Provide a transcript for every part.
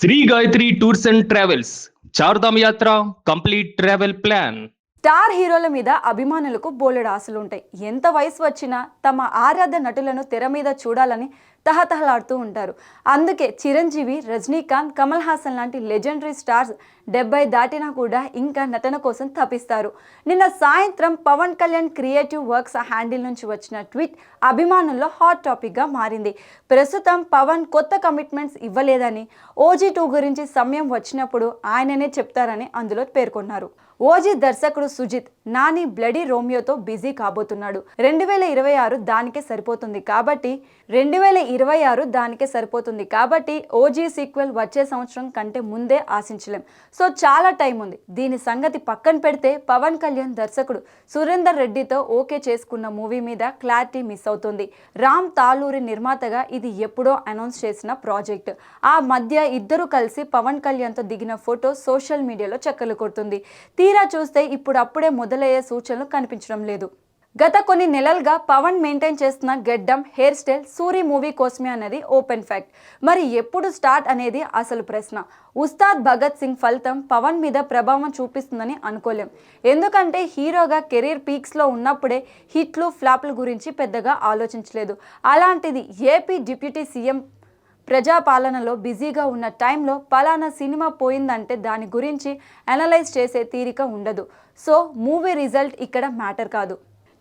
Shri Gayatri tours and travels Chardham Yatra complete travel plan. Star హీరోల మీద అభిమానులకు బోలెడు ఆశలు ఉంటాయి. ఎంత వయసు వచ్చినా తమ ఆరాధ్య నటులను తెర మీద చూడాలని తహతహలాడుతూ ఉంటారు. అందుకే చిరంజీవి, రజనీకాంత్, కమల్ హాసన్ లాంటి లెజెండరీ స్టార్స్ 70 దాటినా కూడా ఇంకా నటన కోసం తపిస్తారు. నిన్న సాయంత్రం Pawan Kalyan creative works handle నుంచి వచ్చిన ట్వీట్ అభిమానుల్లో హాట్ టాపిక్గా మారింది. ప్రస్తుతం పవన్ కొత్త కమిట్మెంట్స్ ఇవ్వలేదని, ఓజీ 2 గురించి సమయం వచ్చినప్పుడు ఆయననే చెప్తారని అందులో పేర్కొన్నారు. ఓజీ దర్శకుడు సుజిత్ నాని బ్లడీ రోమియోతో బిజీ కాబోతున్నాడు. 2026 దానికే సరిపోతుంది కాబట్టి ఓజీ సీక్వెల్ వచ్చే సంవత్సరం కంటే ముందే ఆశించలేం. సో చాలా టైం ఉంది. దీని సంగతి పక్కన పెడితే పవన్ కళ్యాణ్ దర్శకుడు సురేందర్ రెడ్డితో ఓకే చేసుకున్న మూవీ మీద క్లారిటీ మిస్ అవుతుంది. రామ్ తాలూరి నిర్మాతగా ఇది ఎప్పుడో అనౌన్స్ చేసిన ప్రాజెక్ట్. ఆ మధ్య ఇద్దరు కలిసి పవన్ కళ్యాణ్తో దిగిన ఫోటో సోషల్ మీడియాలో చక్కర్లు కొడుతుంది. తీరా చూస్తే ఇప్పుడప్పుడే మొదలయ్యే సూచనలు కనిపించడం లేదు. గత కొన్ని నెలలుగా పవన్ మెయింటైన్ చేస్తున్న గెడ్డం, హెయిర్ స్టైల్ సూరి మూవీ కోసమే అనేది ఓపెన్ ఫ్యాక్ట్. మరి ఎప్పుడు స్టార్ట్ అనేది అసలు ప్రశ్న. ఉస్తాద్ భగత్ సింగ్ ఫలితం పవన్ మీద ప్రభావం చూపిస్తుందని అనుకోలేం. ఎందుకంటే హీరోగా కెరీర్ పీక్స్లో ఉన్నప్పుడే హిట్లు, ఫ్లాప్ల గురించి పెద్దగా ఆలోచించలేదు. అలాంటిది ఏపీ డిప్యూటీ సీఎం ప్రజాపాలనలో బిజీగా ఉన్న టైంలో పలానా సినిమా పోయిందంటే దాని గురించి అనలైజ్ చేసే తీరిక ఉండదు. సో మూవీ రిజల్ట్ ఇక్కడ మ్యాటర్ కాదు.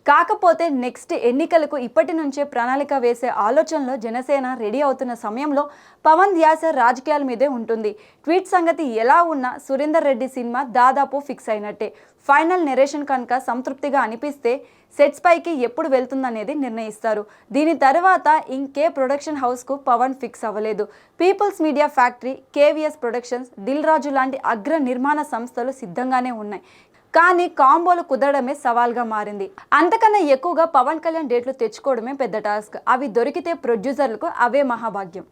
కాకపోతే నెక్స్ట్ ఎన్నికలకు ఇప్పటి నుంచే ప్రణాళిక వేసే ఆలోచనలో జనసేన రెడీ అవుతున్న సమయంలో పవన్ ధ్యాస రాజకీయాల మీదే ఉంటుంది. ట్వీట్ సంగతి ఎలా ఉన్నా సురేందర్ రెడ్డి సినిమా దాదాపు ఫిక్స్ అయినట్టే. ఫైనల్ నెరేషన్ కనుక సంతృప్తిగా అనిపిస్తే సెట్స్ పైకి ఎప్పుడు వెళ్తుందనేది నిర్ణయిస్తారు. దీని తర్వాత ఇంకే ప్రొడక్షన్ హౌస్కు పవన్ ఫిక్స్ అవ్వలేదు. People's Media Factory, KVS productions, Dil Raju లాంటి అగ్ర నిర్మాణ సంస్థలు సిద్ధంగానే ఉన్నాయి. కానీ కాంబోలు కుదరడమే సవాల్గా మారింది. అంతకన్నా ఎక్కువగా పవన్ కళ్యాణ్ డేట్లు తెచ్చుకోవడమే పెద్ద టాస్క్. అవి దొరికితే ప్రొడ్యూసర్లకు అవే మహాభాగ్యం.